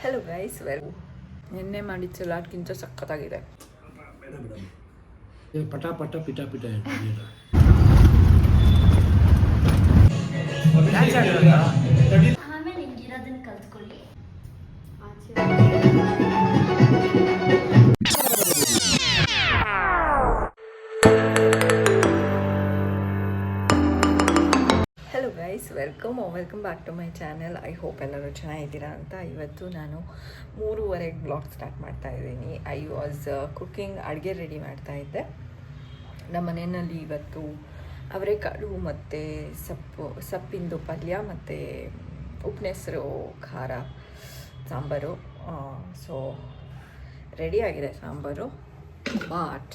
Hello guys, ನಿನ್ನೆ ಮಾಡಿದ ಸಲಾಡ್ಗಿಂತ ಸಖತ್ತಾಗಿದೆ. ಪಟ ಪಟ ಪಿಟ ಪಿಟ ಆಮೇಲೆ ಹಿಂಗಿರೋದನ್ನ ಕಲ್ತ್ಕೊಳ್ಳಿ. Hello guys, welcome back to my channel. I hope ಎಲ್ಲರೂ ಚೆನ್ನಾಗಿದ್ದೀರಾ ಅಂತ. ಇವತ್ತು ನಾನು 3:30 ಬ್ಲಾಗ್ ಸ್ಟಾರ್ಟ್ ಮಾಡ್ತಾ ಇದ್ದೀನಿ. ಐ ವಾಸ್ ಕುಕ್ಕಿಂಗ್, ಅಡುಗೆ ರೆಡಿ ಮಾಡ್ತಾ ಇದ್ದೆ. ನಮ್ಮ ಮನೆಯಲ್ಲಿ ಇವತ್ತು ಅವರೆಕಾಳು ಮತ್ತು ಸೊಪ್ಪಿಂದು ಪಲ್ಯ ಮತ್ತು ಉಪ್ಪಿನೆಸರು ಖಾರ ಸಾಂಬಾರು. ಸೊ ರೆಡಿಯಾಗಿದೆ ಸಾಂಬಾರು. ಬಟ್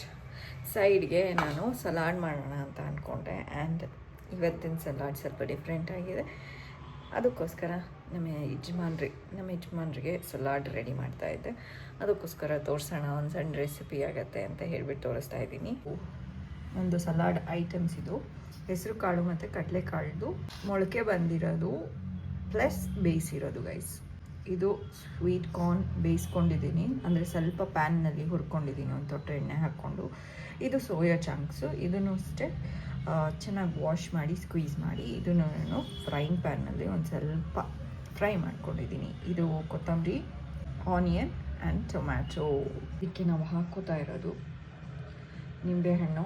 ಸೈಡ್ಗೆ ನಾನು ಸಲಾಡ್ ಮಾಡೋಣ ಅಂತ ಅಂದ್ಕೊಂಡೆ. ಆ್ಯಂಡ್ ಇವತ್ತಿನ ಸಲಾಡ್ ಸ್ವಲ್ಪ ಡಿಫ್ರೆಂಟ್ ಆಗಿದೆ. ಅದಕ್ಕೋಸ್ಕರ ನಮ್ಮ ಯಜಮಾನ್ರಿಗೆ ಸಲಾಡ್ ರೆಡಿ ಮಾಡ್ತಾಯಿದ್ದೆ. ಅದಕ್ಕೋಸ್ಕರ ತೋರಿಸೋಣ, ಒಂದು ಸಣ್ಣ ರೆಸಿಪಿ ಆಗುತ್ತೆ ಅಂತ ಹೇಳಿಬಿಟ್ಟು ತೋರಿಸ್ತಾ ಇದ್ದೀನಿ. ಒಂದು ಸಲಾಡ್ ಐಟಮ್ಸ್ ಇದು ಹೆಸರು ಕಾಳು ಮತ್ತು ಕಡಲೆಕಾಳ್ದು ಮೊಳಕೆ ಬಂದಿರೋದು ಪ್ಲಸ್ ಬೇಯಿಸಿರೋದು ಗೈಸ್. ಇದು ಸ್ವೀಟ್ ಕಾರ್ನ್ ಬೇಯಿಸ್ಕೊಂಡಿದ್ದೀನಿ, ಅಂದರೆ ಸ್ವಲ್ಪ ಪ್ಯಾನ್ನಲ್ಲಿ ಹುರ್ಕೊಂಡಿದ್ದೀನಿ ಒಂದು ತೊಟ್ಟೆ ಎಣ್ಣೆ ಹಾಕ್ಕೊಂಡು. ಇದು ಸೋಯಾ ಚಂಕ್ಸು, ಇದನ್ನು ಅಷ್ಟೇ ಚೆನ್ನಾಗಿ ವಾಶ್ ಮಾಡಿ ಸ್ಕ್ವೀಸ್ ಮಾಡಿ ಇದನ್ನು ನಾನು ಫ್ರೈಯಿಂಗ್ ಪ್ಯಾನ್ನಲ್ಲಿ ಒಂದು ಸ್ವಲ್ಪ ಫ್ರೈ ಮಾಡ್ಕೊಂಡಿದ್ದೀನಿ. ಇದು ಕೊತ್ತಂಬರಿ, ಆನಿಯನ್ ಆ್ಯಂಡ್ ಟೊಮ್ಯಾಟೊ. ಇದಕ್ಕೆ ನಾವು ಹಾಕೋತಾ ಇರೋದು ನಿಂಬೆಹಣ್ಣು,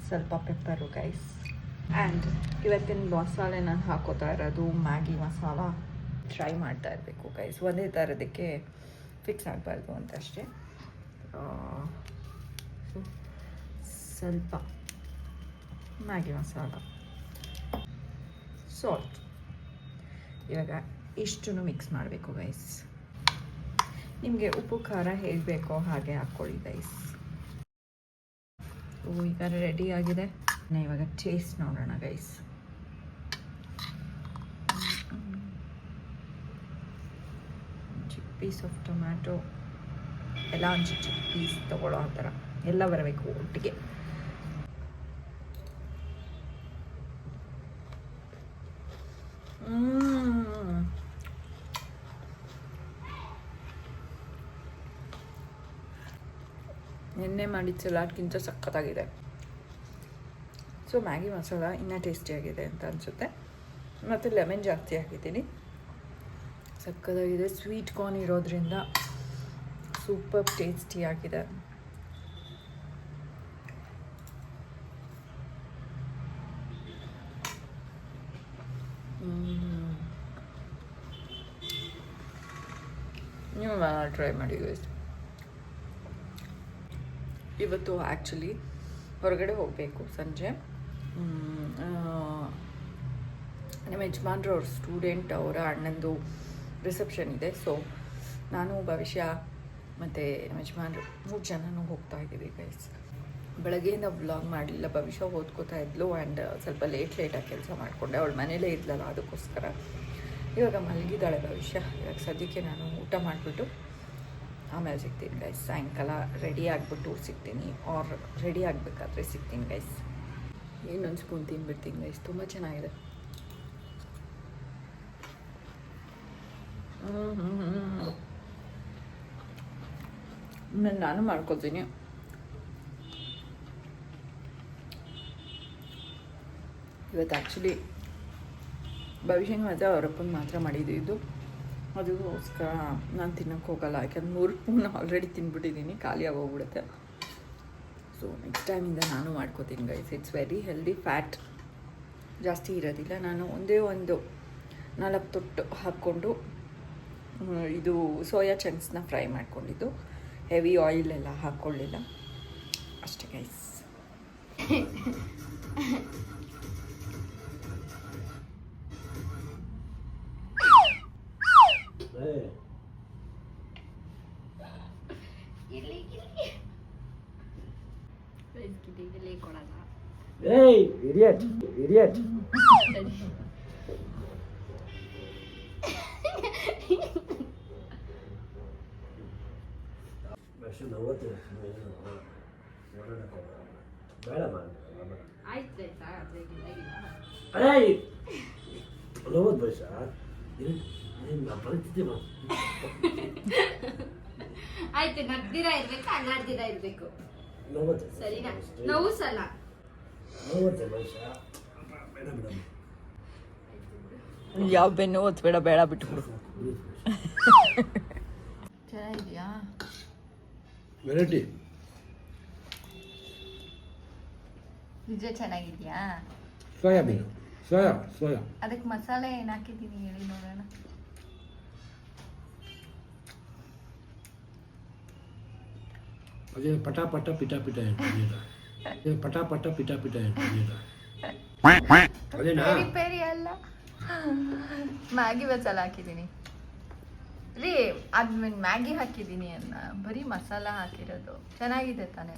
ಸ್ವಲ್ಪ ಪೆಪ್ಪರು ಗೈಸ್. ಆ್ಯಂಡ್ ಇವತ್ತಿನ ಮಸಾಲೆ ನಾನು ಹಾಕೋತಾ ಇರೋದು ಮ್ಯಾಗಿ ಮಸಾಲ. ಟ್ರೈ ಮಾಡ್ತಾ ಇರಬೇಕು ಗೈಸ್, ಒಂದೇ ಥರದಕ್ಕೆ ಫಿಕ್ಸ್ ಆಗಬಾರ್ದು ಅಂತ ಅಷ್ಟೇ. ಸ್ವಲ್ಪ ಮ್ಯಾಗಿ ಮಸಾಲ, ಸಾಲ್ಟ್. ಇವಾಗ ಇಷ್ಟನ್ನು ಮಿಕ್ಸ್ ಮಾಡಬೇಕು ಗೈಸ್. ನಿಮಗೆ ಉಪ್ಪು ಖಾರ ಹೇಗಬೇಕೋ ಹಾಗೆ ಹಾಕ್ಕೊಳ್ಳಿ ಗೈಸ್. ಈಗ ರೆಡಿ ಆಗಿದೆ. ಇವಾಗ ಟೇಸ್ಟ್ ನೋಡೋಣ ಗೈಸ್. ಪೀಸ್ ಆಫ್ ಟೊಮ್ಯಾಟೊ ಎಲ್ಲ ಒಂದು ಚಿಕ್ಕ ಪೀಸ್ ತೊಗೊಳ್ಳೋ ಆ ಥರ ಎಲ್ಲ ಬರಬೇಕು ಒಟ್ಟಿಗೆ. ನಿನ್ನೆ ಮಾಡಿದ ಸಲಾಡ್ಗಿಂತ ಸಖತ್ತಾಗಿದೆ. ಸೊ ಮ್ಯಾಗಿ ಮಸಾಲ ಇನ್ನೂ ಟೇಸ್ಟಿಯಾಗಿದೆ ಅಂತ ಅನಿಸುತ್ತೆ. ಮತ್ತು ಲೆಮನ್ ಜಾಸ್ತಿ ಹಾಕಿದ್ದೀನಿ. ಸಕ್ಕತ್ತಾಗಿದೆ. ಸ್ವೀಟ್ ಕಾರ್ನ್ ಇರೋದ್ರಿಂದ ಸೂಪರ್ ಟೇಸ್ಟಿಯಾಗಿದೆ. ನೀವು ಟ್ರೈ ಮಾಡಿ ಗೈಸ್. ಇವತ್ತು ಆ್ಯಕ್ಚುಲಿ ಹೊರಗಡೆ ಹೋಗಬೇಕು ಸಂಜೆ. ನಮ್ಮ ಯಜಮಾನ್ರು ಅವ್ರ ಸ್ಟೂಡೆಂಟ್, ಅವರ ಅಣ್ಣಂದು ರಿಸೆಪ್ಷನ್ ಇದೆ. ಸೊ ನಾನು, ಭವಿಷ್ಯ ಮತ್ತು ನಮ್ಮ ಯಜಮಾನ್ರು 3 ಜನನೂ ಹೋಗ್ತಾ ಇದ್ದೀವಿ ಗೈಸ್. ಬೆಳಗ್ಗೆಯಿಂದ ವ್ಲಾಗ್ ಮಾಡಲಿಲ್ಲ. ಭವಿಷ್ಯ ಓದ್ಕೋತಾ ಇದ್ಲು ಆ್ಯಂಡ್ ಸ್ವಲ್ಪ ಲೇಟಾಗಿ ಕೆಲಸ ಮಾಡಿಕೊಂಡೆ. ಅವಳು ಮನೇಲೇ ಇದ್ಲಲ್ಲ, ಅದಕ್ಕೋಸ್ಕರ. ಇವಾಗ ಮಲಗಿದ್ದಾಳೆ ಭವಿಷ್ಯ. ಇವಾಗ ಸದ್ಯಕ್ಕೆ ನಾನು ಊಟ ಮಾಡಿಬಿಟ್ಟು ಆಮೇಲೆ ಸಿಗ್ತೀನಿ ಗೈಸ್. ಸಾಯಂಕಾಲ ರೆಡಿ ಆಗಿಬಿಟ್ಟು ಸಿಗ್ತೀನಿ, ಆರ್ ರೆಡಿ ಆಗಬೇಕಾದ್ರೆ ಸಿಗ್ತೀನಿ ಗೈಸ್. ಇನ್ನೊಂದು ಸ್ಪೂನ್ ತಿನ್ಬಿಡ್ತೀನಿ ಗೈಸ್. ತುಂಬ ಚೆನ್ನಾಗಿದೆ. ನಾನು ಮಾಡ್ಕೊತೀನಿ. ಇವತ್ತು ಆ್ಯಕ್ಚುಲಿ ಭವಿಷ್ಯಂಗೆ ಮತ್ತು ಅವರಪ್ಪಂಗೆ ಮಾತ್ರ ಮಾಡಿದ್ದು. ಅದಕ್ಕೋಸ್ಕರ ನಾನು ತಿನ್ನೋಕ್ಕೆ ಹೋಗಲ್ಲ, ಯಾಕೆಂದ್ರೆ 3 ಸ್ಪೂನ್ ಆಲ್ರೆಡಿ ತಿನ್ಬಿಟ್ಟಿದ್ದೀನಿ, ಖಾಲಿ ಆಗೋಗ್ಬಿಡುತ್ತೆ. ಸೊ ನೆಕ್ಸ್ಟ್ ಟೈಮಿಂದ ನಾನು ಮಾಡ್ಕೋತೀನಿ guys. It's very healthy, fat ಜಾಸ್ತಿ ಇರೋದಿಲ್ಲ. ನಾನು ಒಂದೇ ಒಂದು 4 ತೊಟ್ಟು ಹಾಕ್ಕೊಂಡು ಇದು ಸೋಯಾ ಚಂಕ್ಸ್ನ ಫ್ರೈ ಮಾಡ್ಕೊಂಡಿದ್ದು. ಹೆವಿ ಆಯಿಲ್ ಎಲ್ಲ ಹಾಕ್ಕೊಳ್ಳಿಲ್ಲ ಅಷ್ಟೇ ಗೈಸ್. ಆಯ್ತು ಆಯ್ತಾ? ಆಯ್ತು, ನಗ್ದಿರ ಇರ್ಬೇಕು, ಅಲ್ಲಾಡ್ದಿರ ಇರ್ಬೇಕು, ಸರಿನಾ? ನೋವು ಸಲ ಯಾವ ಬೆನ್ನು ಒತ್ಬೇಡ, ಬೇಡ ಬಿಟ್ಬಿಡು. ಚೆನ್ನಾಗಿದ್ಯಾ? ವೆರೈಟಿ ನಿಜ ಚೆನ್ನಾಗಿದ್ಯಾ? ಸೋಯಾಬೀನ್, ಸೋಯಾ ಅದಕ್ಕೆ ಮಸಾಲೆ ಏನು ಹಾಕಿದ್ದೀನಿ ಹೇಳಿ ನೋಡೋಣ. ಅದೇ ಪಟ ಪಟ ಪಿಟ ಪಿಟ ಏನು ಪಟ ಪಟ ಪಿಟ ಪಿಟ ಏನು ಅದೇನಾ? ಪೆರಿ ಪೆರಿ ಅಲ್ಲ, ಮ್ಯಾಗಿ ಮಸಾಲ ಹಾಕಿದ್ದೀನಿ ರೀ. ಆದ್ಮೇಲೆ ಮ್ಯಾಗಿ ಹಾಕಿದ್ದೀನಿ ಅನ್ನ, ಬರೀ ಮಸಾಲ ಹಾಕಿರೋದು. ಚೆನ್ನಾಗಿದೆ ತಾನೇ?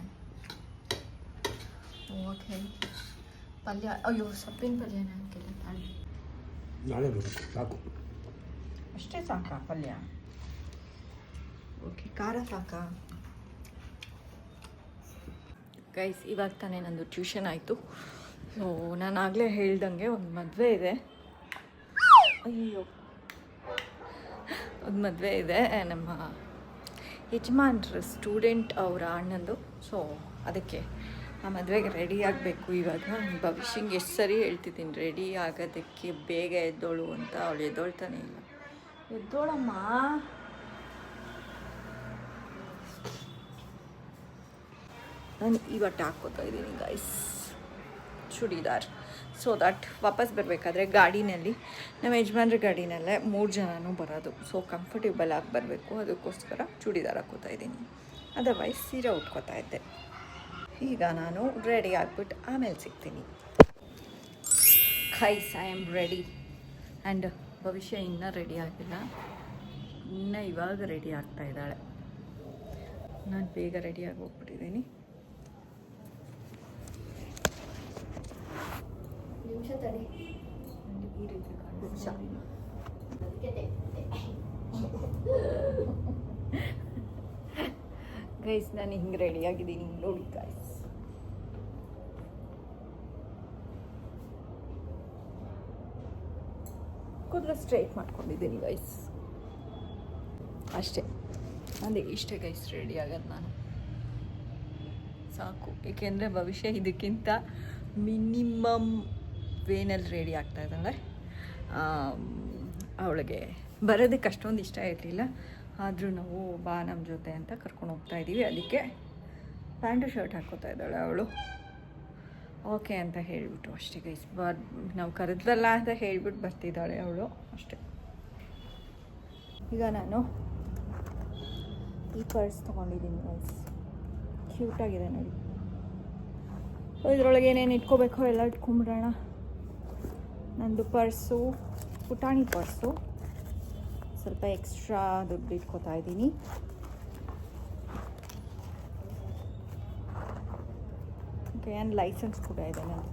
ಓಕೆ. ಪಲ್ಯ, ಅಯ್ಯೋ ಸೊಪ್ಪಿನ ಪಲ್ಯನ ಹಾಕಿಲ್ಲ ತಾಳಿ. ನಾಳೆ ಬೇಕು, ಸಾಕು. ಅಷ್ಟೇ ಸಾಕಾ ಪಲ್ಯ? ಓಕೆ. ಖಾರ ಸಾಕಾ? ಗೈಸ್, ಇವಾಗ ತಾನೇ ನಂದು ಟ್ಯೂಷನ್ ಆಯಿತು. ಸೊ ನಾನು ಆಗಲೇ ಹೇಳ್ದಂಗೆ ಒಂದು ಮದುವೆ ಇದೆ. ಅಯ್ಯೋ, ಒಂದು ಮದುವೆ ಇದೆ ನಮ್ಮ ಯಜಮಾನ್ರ ಸ್ಟೂಡೆಂಟ್ ಅವರ ಅಣ್ಣಂದು. ಸೊ ಅದಕ್ಕೆ ಆ ಮದುವೆಗೆ ರೆಡಿ ಆಗಬೇಕು. ಇವಾಗ ಭವಿಷ್ಯಂಗೆ ಎಷ್ಟು ಸರಿ ಹೇಳ್ತಿದ್ದೀನಿ ರೆಡಿ ಆಗೋದಕ್ಕೆ, ಬೇಗ ಎದ್ದೋಳು ಅಂತ. ಅವಳು ಎದ್ದೋಳ್ತಾನೆ ಇಲ್ಲ. ಎದ್ದೋಳಮ್ಮ. ನಾನು ಈ ಬಟ್ಟೆ ಹಾಕ್ಕೋತಾ ಇದ್ದೀನಿ ಗೈಸ್, ಚೂಡಿದಾರ್. ಸೊ ದಟ್ ವಾಪಸ್ ಬರಬೇಕಾದ್ರೆ ಗಾಡಿನಲ್ಲಿ, ನಮ್ಮ ಯಜಮಾನ್ರ ಗಾಡಿನಲ್ಲೇ 3 ಜನನೂ ಬರೋದು. ಸೊ ಕಂಫರ್ಟೇಬಲ್ ಆಗಿ ಬರಬೇಕು, ಅದಕ್ಕೋಸ್ಕರ ಚೂಡಿದಾರ್ ಹಾಕ್ಕೋತಾ ಇದ್ದೀನಿ. ಅದರ್ವೈಸ್ ಸೀರೆ ಉಟ್ಕೋತಾ ಇದ್ದೆ. ಈಗ ನಾನು ರೆಡಿ ಆಗಿಬಿಟ್ಟು ಆಮೇಲೆ ಸಿಗ್ತೀನಿ. Guys, I am ready. And ಭವಿಷ್ಯ ಇನ್ನೂ ರೆಡಿ ಆಗಿಲ್ಲ, ಇನ್ನೂ ಇವಾಗ ರೆಡಿ ಆಗ್ತಾ ಇದ್ದಾಳೆ. ನಾನು ಬೇಗ ರೆಡಿಯಾಗಿ ಹೋಗ್ಬಿಟ್ಟಿದ್ದೀನಿ. ನಿಮಿಷ ತಡಿ. ಈ ರೀತಿ ಕಾಣಿಸ್ತಾ ಗೈಸ್, ನಾನು ಹಿಂಗೆ ರೆಡಿಯಾಗಿದ್ದೀನಿ ನೋಡಿ ಗೈಸ್. ಕೂದಲು ಸ್ಟ್ರೈಟ್ ಮಾಡ್ಕೊಂಡಿದ್ದೀನಿ ಗೈಸ್, ಅಷ್ಟೇ. ಅಂದರೆ ಇಷ್ಟೇ ಗೈಸ್ ರೆಡಿ ಆಗೋದು ನಾನು, ಸಾಕು. ಏಕೆಂದರೆ ಭವಿಷ್ಯ ಇದಕ್ಕಿಂತ ಮಿನಿಮಮ್ ವೇನಲ್ಲಿ ರೆಡಿ ಆಗ್ತಾ ಇದ್ದಾಳೆ. ಅವಳಿಗೆ ಬರೋದಕ್ಕೆ ಅಷ್ಟೊಂದು ಇಷ್ಟ ಇರಲಿಲ್ಲ, ಆದರೂ ನಾವು ಬಾ ನಮ್ಮ ಜೊತೆ ಅಂತ ಕರ್ಕೊಂಡು ಹೋಗ್ತಾ ಇದ್ದೀವಿ. ಅದಕ್ಕೆ ಪ್ಯಾಂಟು ಶರ್ಟ್ ಹಾಕ್ಕೋತಾ ಇದ್ದಾಳೆ ಅವಳು. ಓಕೆ ಅಂತ ಹೇಳಿಬಿಟ್ಟು ಅಷ್ಟೇ ಗೈಸ್. ನಾವು ಕರೆದ್ವಲ್ಲ ಅಂತ ಹೇಳಿಬಿಟ್ಟು ಬರ್ತಿದ್ದಾಳೆ ಅವಳು, ಅಷ್ಟೇ. ಈಗ ನಾನು ಈ ಪರ್ಸ್ ತೊಗೊಂಡಿದ್ದೀನಿ ಗೈಸ್, ಕ್ಯೂಟಾಗಿದೆ ನೋಡಿ. ಇದರೊಳಗೆ ಏನೇನು ಇಟ್ಕೋಬೇಕೋ ಎಲ್ಲ ಇಟ್ಕೊಂಬಿಡೋಣ. ನಂದು ಪರ್ಸು ಪುಟಾಣಿ ಪರ್ಸು, ಸ್ವಲ್ಪ ಎಕ್ಸ್ಟ್ರಾ ದುಡ್ಡು ಇಟ್ಕೋತಾ ಇದ್ದೀನಿ. ಓಕೆ, ಆ್ಯಂಡ್ ಲೈಸೆನ್ಸ್ ಕೂಡ ಇದೆ ನಂದು.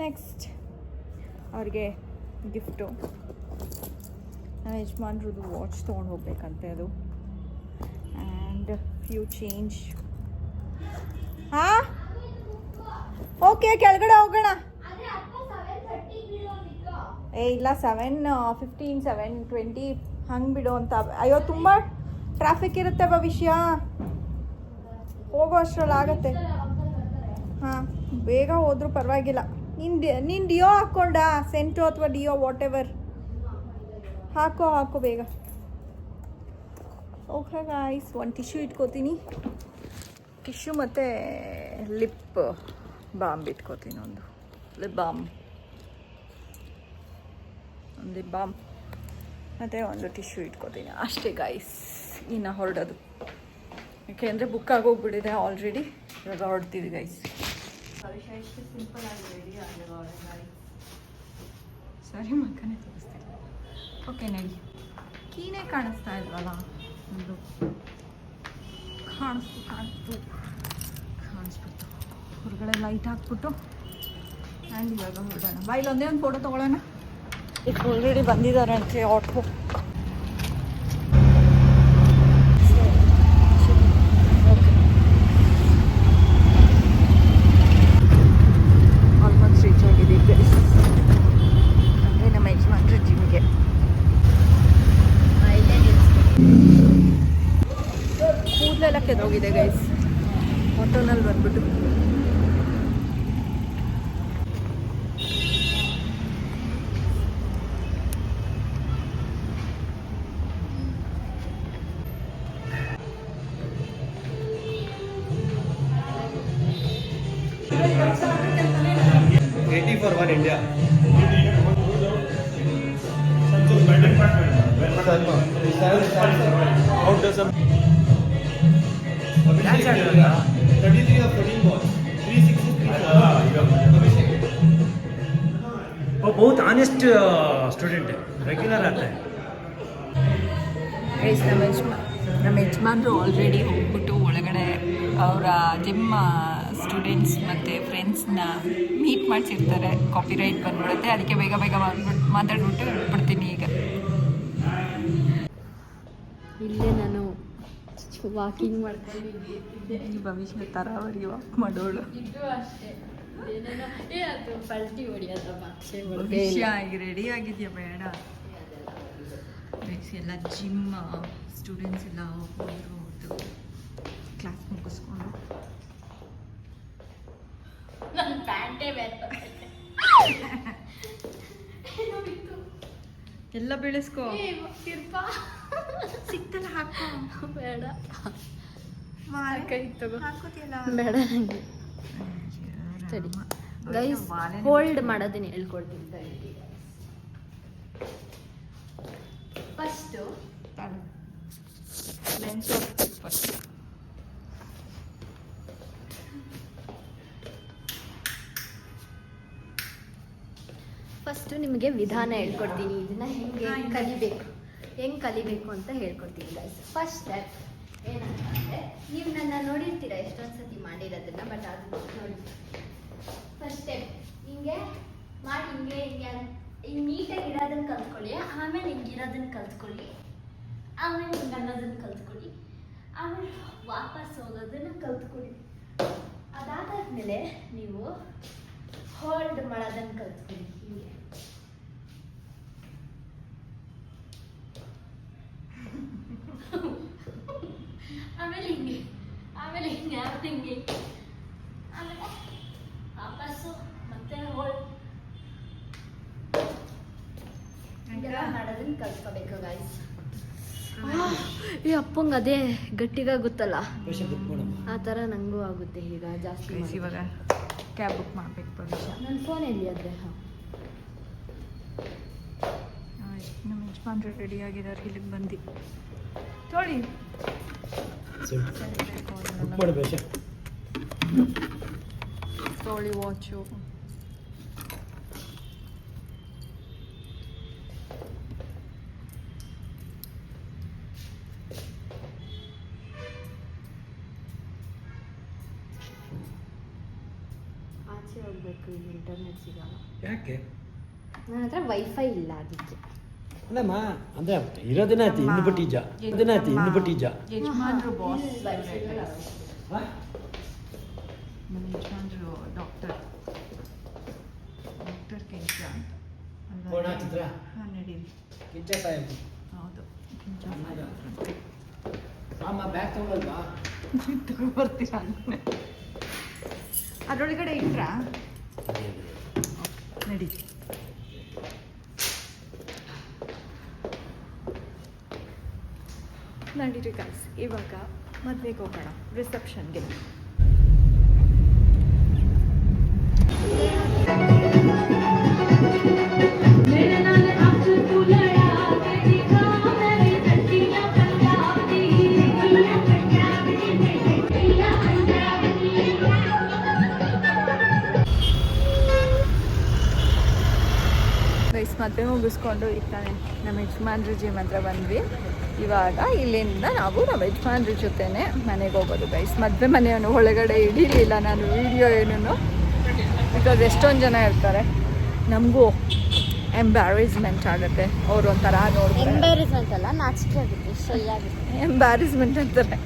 ನೆಕ್ಸ್ಟ್ ಅವ್ರಿಗೆ ಗಿಫ್ಟು, ನನ್ನ ಯಜಮಾನ್ರದ್ದು ವಾಚ್ ತೊಗೊಂಡು ಹೋಗ್ಬೇಕಂತೆ ಅದು. And few change. ಹಾಂ, ಓಕೆ, ಕೆಳಗಡೆ ಹೋಗೋಣ. ಇಲ್ಲ 7:15 7:20 ಹಂಗೆ ಬಿಡು ಅಂತ. ಅಯ್ಯೋ ತುಂಬ ಟ್ರಾಫಿಕ್ ಇರುತ್ತೆ ಭವಿಷ್ಯ, ಹೋಗೋ ಅಷ್ಟರಲ್ಲಿ ಆಗುತ್ತೆ. ಹಾಂ, ಬೇಗ ಹೋದರೂ ಪರವಾಗಿಲ್ಲ. ನೀನು ಡಿಯೋ ಹಾಕ್ಕೊಂಡ, ಸೆಂಟು ಅಥವಾ ಡಿಯೋ ವಾಟ್ ಎವರ್ ಹಾಕೋ ಬೇಗ. ಓಕೆ ಗಾಯ್ಸ್, ಒಂದು ಟಿಶ್ಯೂ ಇಟ್ಕೋತೀನಿ. ಟಿಶ್ಯೂ ಮತ್ತು ಲಿಪ್ ಬಾಮ್ ಇಟ್ಕೋತೀನಿ. ಒಂದು ಲಿಪ್ ಬಾಮ್ ಮತ್ತು ಒಂದು ಟಿಶ್ಯೂ ಇಟ್ಕೋತೀನಿ ಅಷ್ಟೇ ಗಾಯ್ಸ್. ಇನ್ನು ಹೊರಡೋದು, ಯಾಕೆಂದರೆ ಬುಕ್ ಆಗೋಗ್ಬಿಟ್ಟಿದೆ ಆಲ್ರೆಡಿ. ಇವಾಗ ಹೊರಡ್ತೀವಿ ಗೈಸ್. ಎಷ್ಟು ಸಿಂಪಲ್ ಆಗಿ ರೆಡಿ ಆಗಿರೋ ಸರಿ ಮಕ್ಕನೇ ತೋರಿಸ್ತೀನಿ. ಓಕೆ ನಡಿ. ಕೀನೇ ಕಾಣಿಸ್ತಾ ಇಲ್ವಲ್ಲ, ಒಂದು ಕಾಣಿಸ್ಬಿಟ್ಟು ಹೊರಗಡೆ ಲೈಟ್ ಹಾಕ್ಬಿಟ್ಟು ಆ್ಯಂಡ್ ಇವಾಗ ಹೊರಡೋಣ. ಬಾಯಿಲ್ ಒಂದೇ ಒಂದು ಫೋಟೋ ತೊಗೊಳ್ಳೋಣ. ಈಗ ಆಲ್ರೆಡಿ ಬಂದಿದ್ದಾರೆ ಅಂತೆ ಆಟೋ. ಆಲ್ಮೋಸ್ಟ್ ರೀಚ್ ಆಗಿದ್ದೀವಿ ಗೈಸ್. ಗೈಸ್, ಆಟೋನಲ್ಲಿ ಬಂದ್ಬಿಟ್ಟು for one India. How does a 33 of 13 balls, 360. वो बहुत ऑनेस्ट स्टूडेंट है, रेगुलर आता है. ಗೈಸ್, ನಮ್ಮ ಯಜಮಾನ್ರು ಆಲ್ರೆಡಿ ಹೋಗ್ಬಿಟ್ಟು ಒಳಗಡೆ ಅವರ ಜಿಮ್ ಸ್ಟೂಡೆಂಟ್ಸ್ ಮತ್ತು ಫ್ರೆಂಡ್ಸ್ನ ಮೀಟ್ ಮಾಡಿಸಿರ್ತಾರೆ. ಕಾಪಿರೈಟ್ ಬಂದ್ಬಿಡುತ್ತೆ, ಅದಕ್ಕೆ ಬೇಗ ಬೇಗ ಮಾತಾಡ್ಬಿಟ್ಟು ಹೇಳ್ಬಿಡ್ತೀನಿ. ಈಗ ಇಲ್ಲೇ ನಾನು ವಾಕಿಂಗ್ ಮಾಡ್ಕೊಂಡಿದ್ದೆ. ಭವಿಷ್ಯ ತರಾವರಿ ವಾಕ್ ಮಾಡೋಳು. ಇದು ಅಷ್ಟೇ, ಏನೇನೋ ಅದು ಪಲ್ಟಿ ಹೊಡಿಯೋದಪ್ಪ. ಭವಿಷ್ಯ ಈಗ ರೆಡಿ ಆಗಿದೆಯಾ? ಬೇಡ. ಎಲ್ಲ ಜಿಮ್ ಸ್ಟೂಡೆಂಟ್ಸ್ ಎಲ್ಲ ಹೋಗ್ಬೋದು, ಕ್ಲಾಸ್ ಮುಗಿಸ್ಕೊಂಡು ನನ್ನ ಪ್ಯಾಂಟೇ ಬೇರೆ ಎಲ್ಲ ಬೆಳೆಸ್ಕೋ. ಸಿಕ್ತಲ್ಲ ಹಾಕೋ. ಬೇಡ, ಕೈ ತಗೋ. ಹಾಕೋತಿಯಲ್ಲ? ಬೇಡ ನನಗೆ. ಸರಿ ಗೈಸ್, ಹೋಲ್ಡ್ ಮಾಡೋದನ್ನ ಹೇಳ್ಕೊಡ್ತೀನಿ. ಫಸ್ಟು ಫಸ್ಟು ನಿಮಗೆ ವಿಧಾನ ಹೇಳ್ಕೊಡ್ತೀನಿ. ಇದನ್ನ ಹೆಂಗೆ ಕಲಿಬೇಕು ಅಂತ ಹೇಳ್ಕೊಡ್ತೀನಿ ಗೈಸ್. ಫಸ್ಟ್ ಸ್ಟೆಪ್ ಏನಂತಂದರೆ, ನೀವು ನನ್ನ ನೋಡಿರ್ತೀರ ಎಷ್ಟೊಂದು ಸತಿ ಮಾಡಿರೋದನ್ನ, ಬಟ್ ಅದು ನೋಡಿ. ಫಸ್ಟ್ ಸ್ಟೆಪ್ ಹಿಂಗೆ ಮಾಡಿ, ಹಿಂಗೆ ನೀಟಾಗಿ ಇರೋದನ್ನ ಕಲ್ತ್ಕೊಳ್ಳಿ. ಆಮೇಲೆ ಹಿಂಗಿರೋದನ್ನ ಕಲ್ತ್ಕೊಳ್ಳಿ. ಆಮೇಲೆ ಹಿಂಗೆ ಅನ್ನೋದನ್ನ ಕಲ್ತ್ಕೊಳ್ಳಿ. ಆಮೇಲೆ ವಾಪಸ್ ಹೋಗೋದನ್ನ ಕಲ್ತ್ಕೊಳ್ಳಿ. ಅದಾದ್ಮೇಲೆ ನೀವು ಹೋಲ್ಡ್ ಮಾಡೋದನ್ನ ಕಲ್ತ್ಕೊಳ್ಳಿ. ಹಿಂಗೆ ಆಮೇಲೆ ಹಿಂಗೆ ಯಾವತ್ತು ಹಿಂಗೆ, ಆಮೇಲೆ ವಾಪಸ್ಸು ಮತ್ತೆ ಹೋಲ್ಡ್ ಮಾಡೋದನ್ನ ಕಲ್ತ್ಕೋಬೇಕು ಗೈಸ್. ಈ ಅಪ್ಪಂಗೆ ಅದೇ ಗಟ್ಟಿಗಾಗುತ್ತಲ್ಲ, ಆ ಥರ ನನಗೂ ಆಗುತ್ತೆ ಈಗ ಜಾಸ್ತಿ. ಇವಾಗ ಕ್ಯಾಬ್ ಬುಕ್ ಮಾಡಬೇಕು ಭವಿಷ್ಯ. ನನ್ನ ಫೋನಲ್ಲಿ ಆದರೆ ನಮ್ಮ ಯಜಮಾನ್ರು ರೆಡಿ ಆಗಿದ್ದಾರೆ, ಇಲ್ಲಿಗೆ ಬಂದು ತೊಳಿ ತೊಳಿ ವಾಚು. ಆಚೆ ಹೋಗ್ಬೇಕು, ಇಲ್ಲಿ ಇಂಟರ್ನೆಟ್ ಸಿಗಲ್ಲ. ಯಾಕೆ? ನನ್ನ ಹತ್ರ ವೈಫೈ ಇಲ್ಲ, ಅದಕ್ಕೆ. ಅಲ್ಲಮ್ಮ, ಅಂದ್ರೆ ಇರೋದಿನ ಆಯ್ತು, ಇನ್ನು ಬಿಟ್ಟಿಜ್ಜ ಯಜಮಾನ್ರು ಬಾಸ್. ಹಾ? ನಮ್ಮ ಯಜಮಾನ್ರು ಡಾಕ್ಟರ್ ಕೆಂಚ ಅಂತ. ಕೋಣ ಚಿತ್ರ? ಹಾಂ, ನಡೀರಿ. ಕಿಂಚ ಸಾಹೇಬ್. ಹೌದು, ಕೆಂಚ ಅಮ್ಮ ಬ್ಯಾಗ್ ತಗೊಳ್ವಾ? ತಗೊಬರ್ತೀರಾ? ಅದರೊಳಗಡೆ ಇಟ್ರಾ? ನಡಿ. ನಡೀರಿ ಗಾಯ್ಸ್, ಇವಾಗ ಮದುವೆಗೆ ಹೋಗೋಣ, ರಿಸೆಪ್ಷನ್ಗೆ. ಮದುವೆ ಮುಗಿಸ್ಕೊಂಡು ಇರ್ತಾನೆ ನಮ್ಮ ಯಜಮಾನ್ರ ಜಿಮ್ ಹತ್ರ ಬಂದ್ವಿ. ಇವಾಗ ಇಲ್ಲಿಂದ ನಾವು ನಮ್ಮ ಯಜಮಾನ್ರ ಜೊತೆನೆ ಮನೆಗೆ ಹೋಗೋದು ಗೈಸ್. ಮದುವೆ ಮನೆಯನ್ನು ಒಳಗಡೆ ಹಿಡೀಲಿಲ್ಲ ನಾನು ವಿಡಿಯೋ ಏನೂ, ಬಿಕಾಸ್ ಎಷ್ಟೊಂದು ಜನ ಇರ್ತಾರೆ, ನಮಗೂ ಎಂಬ್ಯಾರೇಸ್ಮೆಂಟ್ ಆಗುತ್ತೆ. ಅವ್ರು ಒಂಥರ ನೋಡ್ತಾರೆ. ಎಂಬ್ಯಾರೇಸ್ಮೆಂಟ್ ಅಲ್ಲ, ನಾಚಿಕೆ ಆಗುತ್ತೆ, ಶೈ ಆಗುತ್ತೆ. ಎಂಬ್ಯಾರೇಸ್ಮೆಂಟ್ ಅಂತಾರೆ.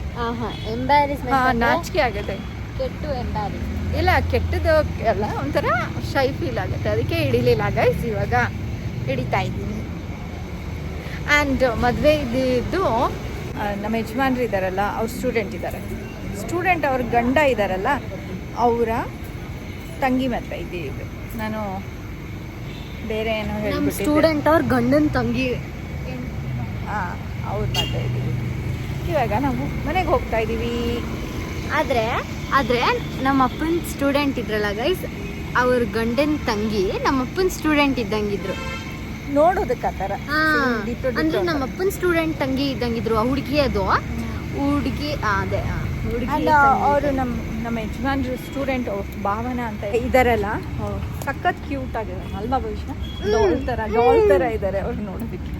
ಎಂಬ್ಯಾರೇಸ್ಮೆಂಟ್ ನಾಚಿಕೆ ಆಗುತ್ತೆ. ಕೆಟ್ಟು ಎಂಬ್ಯಾರೇಸ್ ಇಲ್ಲ, ಕೆಟ್ಟದ್ದು ಅಲ್ಲ, ಒಂಥರ ಶೈ ಫೀಲ್ ಆಗುತ್ತೆ, ಅದಕ್ಕೆ ಹಿಡಿಲಿಲ್ಲ ಗೈಸ್. ಇವಾಗ ಹಿಡಿತಾ ಇದ್ದೀನಿ. ಆ್ಯಂಡ್ ಮದುವೆ ಇದ್ದು ನಮ್ಮ ಯಜಮಾನ್ರು ಇದ್ದಾರಲ್ಲ, ಅವ್ರು ಸ್ಟೂಡೆಂಟ್ ಇದ್ದಾರೆ. ಸ್ಟೂಡೆಂಟ್ ಅವ್ರ ಗಂಡ ಇದ್ದಾರಲ್ಲ ಅವರ ತಂಗಿ ಮದುವೆ ಇದು. ನಾನು ಬೇರೆ ಏನೋ ನಮ್ಮ ಹೇಳ್ಬಿಟ್ಟಿದ್ದೆ. ಸ್ಟೂಡೆಂಟ್ ಅವ್ರ ಗಂಡನ ತಂಗಿ. ಹಾಂ, ಅವ್ರು ಮಾಡ್ತಾ ಇದ್ದೀವಿ. ಇವಾಗ ನಾವು ಮನೆಗೆ ಹೋಗ್ತಾ ಇದ್ದೀವಿ. ಆದರೆ ನಮ್ಮ ಅಪ್ಪನ ಸ್ಟೂಡೆಂಟ್ ಇದ್ರಲ್ಲ ಗೈಸ್, ಅವ್ರ ಗಂಡನ ತಂಗಿ ನಮ್ಮ ಅಪ್ಪನ ಸ್ಟೂಡೆಂಟ್ ಇದ್ದಂಗಿದ್ರು. ನೋಡೋದಕ್ಕೆ ಆ ಥರ ಅಂದ್ರೆ ನಮ್ಮ ಅಪ್ಪನ ಸ್ಟೂಡೆಂಟ್ ತಂಗಿ ಇದ್ದಂಗಿದ್ರು. ಆ ಹುಡುಗಿ ಅದು ಹುಡುಗಿ ಅದೇ ಹುಡುಗಿ ಅಲ್ಲ, ಅವರು ನಮ್ಮ ಯಜಮಾನ್ರು ಸ್ಟೂಡೆಂಟ್ ಭಾವನಾ ಅಂತ ಇದ್ದಾರಲ್ಲ, ಸಖತ್ ಕ್ಯೂಟ್ ಆಗಿದ್ದಾರೆ ಅಲ್ವಾ ಭವಿಷ್ಯ? ಡಾಲ್ ಥರ ಇದ್ದಾರೆ ಅವ್ರು ನೋಡೋದಕ್ಕೆ.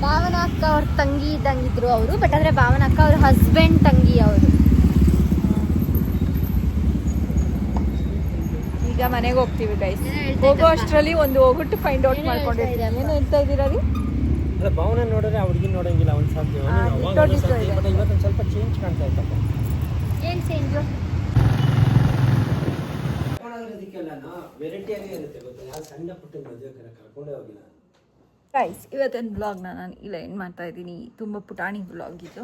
ಭಾವನಾ ಅಕ್ಕ ಅವ್ರ ತಂಗಿ ಇದ್ದಂಗಿದ್ರು ಅವರು. ಬಟ್ ಆದ್ರೆ ಭಾವನಾ ಅಕ್ಕ ಅವ್ರ ಹಸ್ಬೆಂಡ್ ತಂಗಿ ಅವರು. ಈಗ ಮನೆಗೆ ಹೋಗ್ತೀವಿ ಗೈಸ್. ಏನೋ ಹೇಳ್ತಾ ಹೋಗೋ ಇದ್ದಪ್ಪ. ಅಷ್ಟರಲ್ಲಿ ಒಂದು ಹೋಗ್ಬಿಟ್ಟು ಫೈಂಡ್ ಔಟ್ ಏನೋ ಮಾಡ್ಕೊಂಡಿರ್ತೀವಿ. ಹೇಳ್ತಾ ಏನು ಹೇಳ್ತಾ ಇದ್ದೀರಾ ರೀ? ಅಲ್ಲ, ಭಾವನೆ ನೋಡಿದ್ರೆ ಆ ಹುಡುಗಿ ನೋಡಂಗಿಲ್ಲ ಒಂದು ಸಾಧ್ಯ. ಬಟ್ ಇವತ್ತೊಂದು ಸ್ವಲ್ಪ ಚೇಂಜ್ ಕಾಣ್ತಾ ಇತ್ತಪ್ಪ. ಏನ್ ಚೇಂಜು? ವೆರೈಟಿ ಆಗೇ ಇರುತ್ತೆ ಗೊತ್ತಾ. ಯಾವ ಸಣ್ಣ ಪುಟ್ಟ ಮದುವೆ ಕರ್ಕೊಂಡೇ ಹೋಗಿಲ್ಲ. ಗೈಸ್, ಇವತ್ತಿನ ಬ್ಲಾಗ್ನ ನಾನು ಇಲ್ಲ ಏನು ಮಾಡ್ತಾ ಇದ್ದೀನಿ. ತುಂಬ ಪುಟಾಣಿ ಬ್ಲಾಗ್ ಇದು.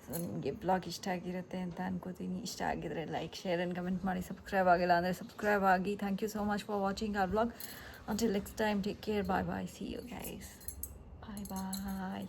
ಸೊ ನಿಮಗೆ ಬ್ಲಾಗ್ ಇಷ್ಟ ಆಗಿರುತ್ತೆ ಅಂತ ಅನ್ಕೋತೀನಿ. ಇಷ್ಟ ಆಗಿದ್ರೆ ಲೈಕ್, ಶೇರ್ ಆ್ಯಂಡ್ ಕಮೆಂಟ್ ಮಾಡಿ. ಸಬ್ಸ್ಕ್ರೈಬ್ ಆಗಿಲ್ಲ ಅಂದರೆ ಸಬ್ಸ್ಕ್ರೈಬ್ ಆಗಿ. Thank you so much for watching our blog. Until next time, take care. Bye bye. See you guys. Bye bye.